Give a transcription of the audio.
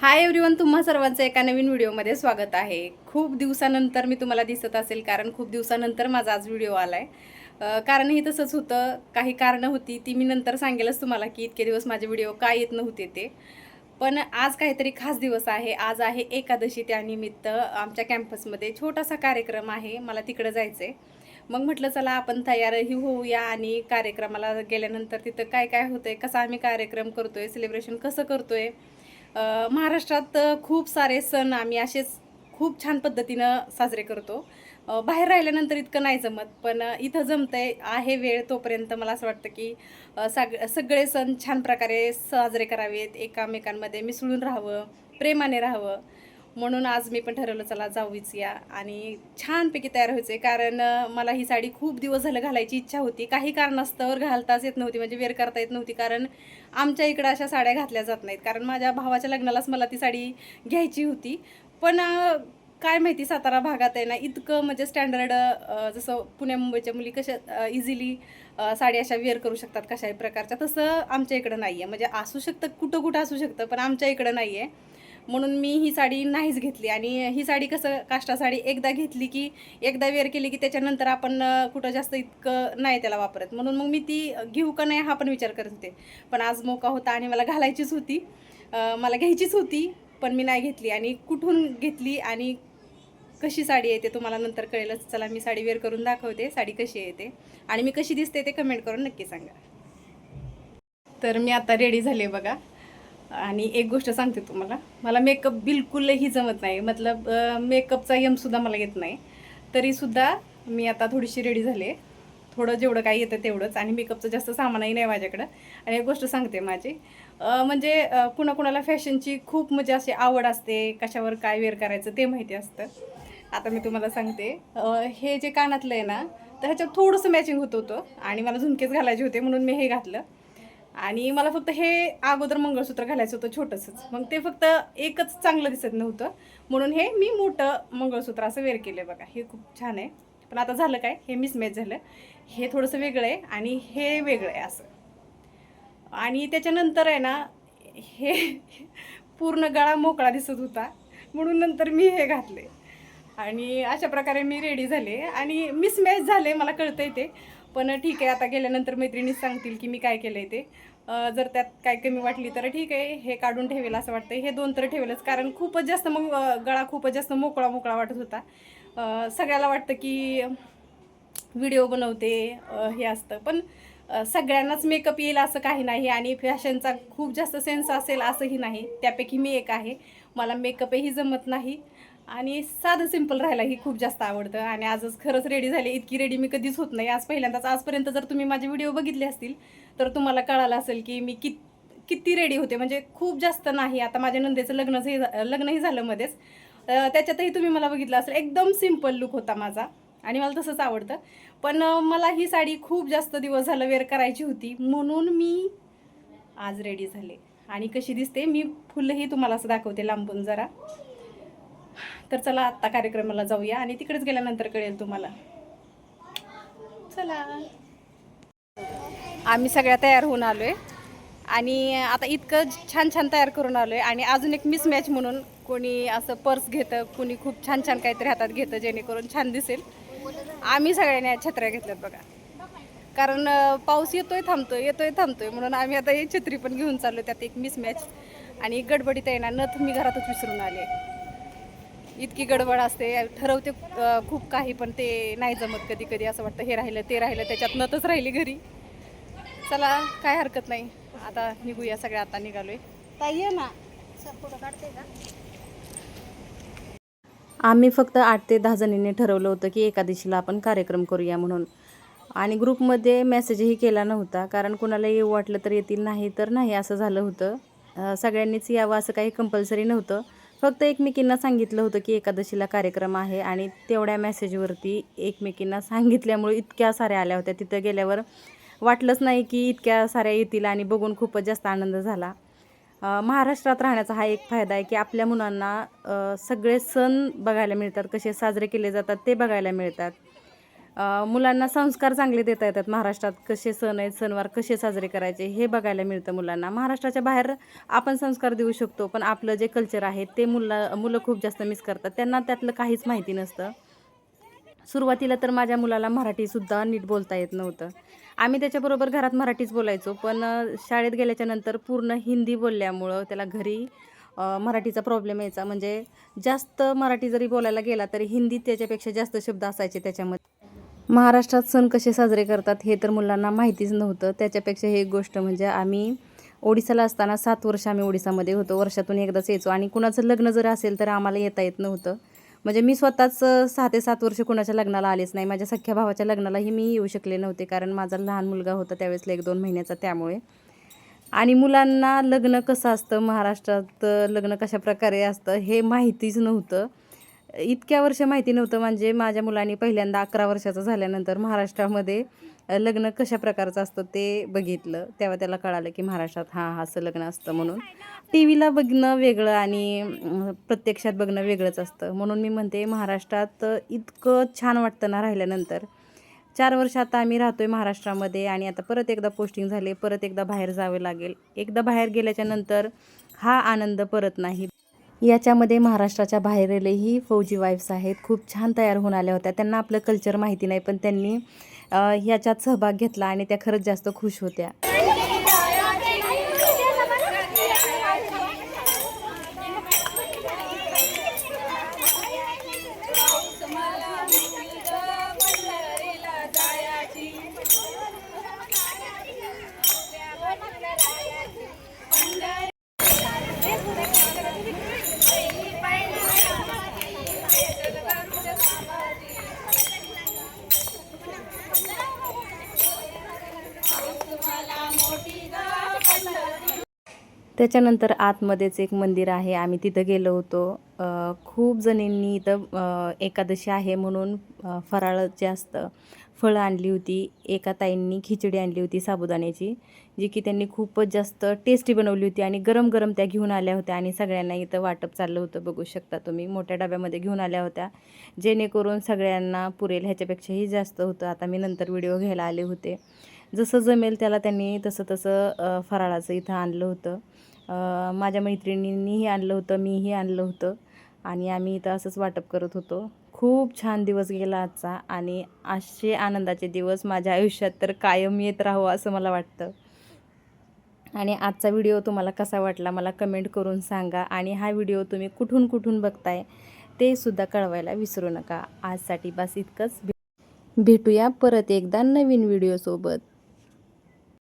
Hi everyone, तुम्हा सर्वांचं एका नवीन व्हिडिओमध्ये स्वागत आहे. खूप दिवसानंतर मी तुम्हाला दिसत असेल, कारण खूप दिवसानंतर माझा आज व्हिडिओ आला आहे. कारण हे तसंच होतं, काही कारणं होती ती मी नंतर सांगेलच तुम्हाला की इतके दिवस माझे व्हिडिओ काय येत नव्हते ते. पण आज काहीतरी खास दिवस आहे. आज आहे एकादशी. त्यानिमित्त आमच्या कॅम्पसमध्ये छोटासा कार्यक्रम आहे. मला तिकडं जायचं आहे. मग म्हटलं चला आपण तयारही होऊया आणि कार्यक्रमाला गेल्यानंतर तिथं काय काय होतंय, कसा आम्ही कार्यक्रम करतोय, सेलिब्रेशन कसं करतोय. महाराष्ट्रात खूप सारे सण आम्ही असेच खूप छान पद्धतीनं साजरे करतो. बाहेर राहिल्यानंतर इतकं नाही जमत, पण इथं जमतंय आहे वेळ तोपर्यंत मला असं वाटतं की सगळे सण छान प्रकारे साजरे करावेत, एकामेकांमध्ये मिसळून राहावं, प्रेमाने राहावं. म्हणून आज मी पण ठरवलं चला जाऊच या आणि छानपैकी तयार व्हायचे. कारण मला ही साडी खूप दिवस झालं घालायची इच्छा होती. काही कारणास्तव घालताच येत नव्हती, म्हणजे वेअर करता येत नव्हती. कारण आमच्या इकडं अशा साड्या घातल्या जात नाहीत. कारण माझ्या भावाच्या लग्नालाच मला ती साडी घ्यायची होती. पण काय माहिती सातारा भागात आहे ना इतकं म्हणजे स्टँडर्ड, जसं पुण्या मुंबईच्या मुली कशा इझिली साडी अशा वेअर करू शकतात कशाही प्रकारच्या, तसं आमच्या इकडं नाही आहे. म्हणजे असू शकतं, कुठं कुठं असू शकतं, पण आमच्या इकडं नाही आहे. म्हणून मी ही साडी नाहीच घेतली. आणि ही साडी कसं काष्टा साडी एकदा घेतली की एकदा वेअर केली की त्याच्यानंतर आपण कुठं जास्त इतकं नाही त्याला वापरत. म्हणून मग मी ती घेऊ का नाही हा पण विचार करत होते. पण आज मौका होता आणि मला घालायचीच होती, मला घ्यायचीच होती, पण मी नाही घेतली. आणि कुठून घेतली आणि कशी साडी आहे ते तुम्हाला नंतर कळेलच. चला मी साडी वेअर करून दाखवते साडी कशी आहे ते, आणि मी कशी दिसते ते कमेंट करून नक्की सांगा. तर मी आता रेडी झाले बघा. आणि एक गोष्ट सांगते तुम्हाला, मला मेकअप बिलकुलही जमत नाही. मतलब मेकअपचा यमसुद्धा मला येत नाही. तरीसुद्धा मी आता थोडीशी रेडी झाले, थोडं जेवढं काही येतं तेवढंच. आणि मेकअपचं जास्त सामानही नाही माझ्याकडं. आणि एक गोष्ट सांगते माझी, म्हणजे कुणाकुणाला फॅशनची खूप म्हणजे अशी आवड असते, कशावर काय वेअर करायचं ते माहिती असतं. आता मी तुम्हाला सांगते, हे जे कानातलं आहे ना, तर ह्याच्यात थोडंसं मॅचिंग होत होतं आणि मला झुमकेच घालायचे होते म्हणून मी हे घातलं. आणि मला फक्त हे अगोदर मंगळसूत्र घालायचं होतं छोटंसंच, मग ते फक्त एकच चांगलं दिसत नव्हतं म्हणून हे मी मोठं मंगळसूत्र असं वेअर केलं बघा. हे खूप छान आहे. पण आता झालं काय, हे मिसमॅच झालं. हे थोडंसं वेगळं आहे आणि हे वेगळं आहे असं. आणि त्याच्यानंतर आहे ना, हे पूर्ण गळा मोकळा दिसत होता म्हणून नंतर मी हे घातले. आणि अशा प्रकारे मी रेडी झाले आणि मिसमॅच झाले, मला कळतंय ते. पण ठीक आहे, आता गेल्यानंतर मैत्रिणीच सांगतील की मी काय केलं आहे ते. जर त्यात काय कमी वाटली तर ठीक आहे, हे काढून ठेवेल असं वाटतं. हे दोन तर ठेवेलच, कारण खूपच जास्त मग गळा खूपच जास्त मोकळा मोकळा वाटत होता. सगळ्याला वाटतं की व्हिडिओ बनवते, हे असतं. पण सगळ्यांनाच मेकअप येईल असं काही नाही आणि फॅशनचा खूप जास्त सेन्स असेल असंही नाही. त्यापैकी मी एक आहे. मला मेकअपही जमत नाही आणि साधं सिंपल राहायलाही खूप जास्त आवडतं. आणि आजच खरंच रेडी झाले. इतकी रेडी मी कधीच होत नाही. आज पहिल्यांदाच. आजपर्यंत जर तुम्ही माझे व्हिडिओ बघितले असतील तर तुम्हाला कळालं असेल की मी किती रेडी होते. म्हणजे खूप जास्त नाही. आता माझ्या नंदेचं लग्नही झालं मध्येच, त्याच्यातही तुम्ही मला बघितलं असेल. एकदम सिंपल लुक होता माझा आणि मला तसंच आवडतं. पण मला ही साडी खूप जास्त दिवस झालं वेअर करायची होती म्हणून मी आज रेडी झाले. आणि कशी दिसते मी फुलंही तुम्हाला असं दाखवते लांबून जरा. तर चला आत्ता कार्यक्रमाला जाऊया आणि तिकडेच गेल्यानंतर कळेल तुम्हाला. चला, आम्ही सगळ्या तयार होऊन आलोय आणि आता इतकं छान छान तयार करून आलोय. आणि अजून एक मिसमॅच म्हणून कोणी असं पर्स घेतं, कोणी खूप छान छान काहीतरी हातात घेतं जेणेकरून छान दिसेल. आम्ही सगळ्यांनी छत्र्या घेतल्यात बघा. कारण पाऊस येतोय थांबतोय येतोय थांबतोय म्हणून आम्ही आता एक छत्री पण घेऊन चाललो. त्यात एक मिसमॅच. आणि गडबडीत आहे ना, नथ मी घरातच विसरून आले. इतकी गडबड असते, ठरवते खूप काही, पण ते नाही जमत. कधी कधी असं वाटतं हे राहिलं ते राहिलं, त्याच्यात नथच राहिली घरी. चला काय हरकत नाही, आता निघूया सगळ्या. आता निघालोय. ताई ये ना, फोटो काढते का. आम्ही फक्त 8 ते 10 जणींनी ठरवलं होतं की एकादशीला आपण कार्यक्रम करूया म्हणून. आणि ग्रुपमध्ये मेसेजही केला नव्हता, कारण कुणाला येऊ वाटलं तर येतील, नाही तर नाही असं झालं होतं. सगळ्यांनीच यावं असं काही कंपल्सरी नव्हतं. फक्त एकमेकींना सांगितलं होतं की एकादशीला कार्यक्रम आहे आणि तेवढ्या मेसेजवरती एकमेकींना सांगितल्यामुळे इतक्या साऱ्या आल्या होत्या. तिथं गेल्यावर वाटलंच नाही की इतक्या साऱ्या येतील आणि बघून खूपच जास्त आनंद झाला. महाराष्ट्रात राहण्याचा हा एक फायदा आहे की आपल्या मुलांना सगळे सण बघायला मिळतात, कसे साजरे केले जातात ते बघायला मिळतात. मुलांना संस्कार चांगले देता येतात. महाराष्ट्रात कसे सण आहेत, सणवार कसे साजरे करायचे हे बघायला मिळतं मुलांना. महाराष्ट्राच्या बाहेर आपण संस्कार देऊ शकतो, पण आपलं जे कल्चर आहे ते मुलं खूप जास्त मिस करतात. त्यांना त्यातलं काहीच माहिती नसतं. सुरुवातीला तर माझ्या मुलाला मराठीसुद्धा नीट बोलता येत नव्हतं. आम्ही त्याच्याबरोबर घरात मराठीच बोलायचो, पण शाळेत गेल्याच्यानंतर पूर्ण हिंदी बोलल्यामुळं त्याला घरी मराठीचा प्रॉब्लेम यायचा. म्हणजे जास्त मराठी जरी बोलायला गेला तरी हिंदीत त्याच्यापेक्षा जास्त शब्द असायचे त्याच्यामध्ये. महाराष्ट्रात सण कसे साजरे करतात हे तर मुलांना माहितीच नव्हतं. त्याच्यापेक्षा ही एक गोष्ट म्हणजे आम्ही ओडिसाला असताना 7 वर्ष आम्ही ओडिसामध्ये होतो. वर्षातून एकदाच यायचो आणि कुणाचं लग्न जर असेल तर आम्हाला येता येत नव्हतं. म्हणजे मी स्वतःच 6 ते 7 वर्ष कुणाच्या लग्नाला आलेच नाही. माझ्या सख्ख्या भावाच्या लग्नालाही मी येऊ शकले नव्हते, कारण माझा लहान मुलगा होता त्यावेळेसला 1-2 महिन्याचा, त्यामुळे. आणि मुलांना लग्न कसं असतं, महाराष्ट्रात लग्न कशा प्रकारे असतं हे माहितीच नव्हतं. इतक्या वर्ष माहिती नव्हतं. म्हणजे माझ्या मुलांनी पहिल्यांदा 11 वर्षाचं झाल्यानंतर महाराष्ट्रामध्ये लग्न कशा प्रकारचं असतं ते बघितलं. तेव्हा त्याला कळालं की महाराष्ट्रात हां असं लग्न असतं म्हणून. टी व्हीला बघणं वेगळं आणि प्रत्यक्षात बघणं वेगळंच असतं. म्हणून मी म्हणते महाराष्ट्रात इतकं छान वाटतं ना राहिल्यानंतर. 4 वर्ष आता आम्ही राहतोय महाराष्ट्रामध्ये आणि आता परत एकदा पोस्टिंग झाले, परत एकदा बाहेर जावं लागेल. एकदा बाहेर गेल्याच्या नंतर हा आनंद परत नाही. याच्यामध्ये महाराष्ट्राच्या बाहेरीलही फौजी वाईफ्स आहेत, खूप छान तयार होऊन आल्या होत्या. त्यांना आपलं कल्चर माहिती नाही, पण त्यांनी ह्याच्यात सहभाग घेतला आणि त्या खरंच जास्त खुश होत्या. त्याच्यानंतर आतमध्येच एक मंदिर आहे, आम्ही तिथं गेलो होतो. खूप जणींनी इथं एकादशी आहे म्हणून फराळ जे असतं फळं आणली होती. एका ताईंनी खिचडी आणली होती साबुदाण्याची, जी की त्यांनी खूपच जास्त टेस्टी बनवली होती आणि गरम गरम त्या घेऊन आल्या होत्या आणि सगळ्यांना इथं वाटप चाललं होतं. बघू शकता तुम्ही, मोठ्या डब्यामध्ये घेऊन आल्या होत्या, जेणेकरून सगळ्यांना पुरेल. ह्याच्यापेक्षाही जास्त होतं. आता मी नंतर व्हिडिओ घ्यायला आले होते. जसं जमेल त्याला त्यांनी तसं तसं फराळाचं इथं आणलं होतं. माझ्या मैत्रिणींनीही आणलं होतं, मीही आणलं होतं आणि आम्ही इथं असंच वाटप करत होतो. खूप छान दिवस गेला आजचा आणि असे आनंदाचे दिवस माझ्या आयुष्यात तर कायम येत राहावं असं मला वाटतं. आणि आजचा व्हिडिओ तुम्हाला कसा वाटला मला कमेंट करून सांगा आणि हा व्हिडिओ तुम्ही कुठून कुठून बघताय ते सुद्धा कळवायला विसरू नका. आजसाठी बस इतकंच. भेटूया परत एकदा नवीन व्हिडिओसोबत.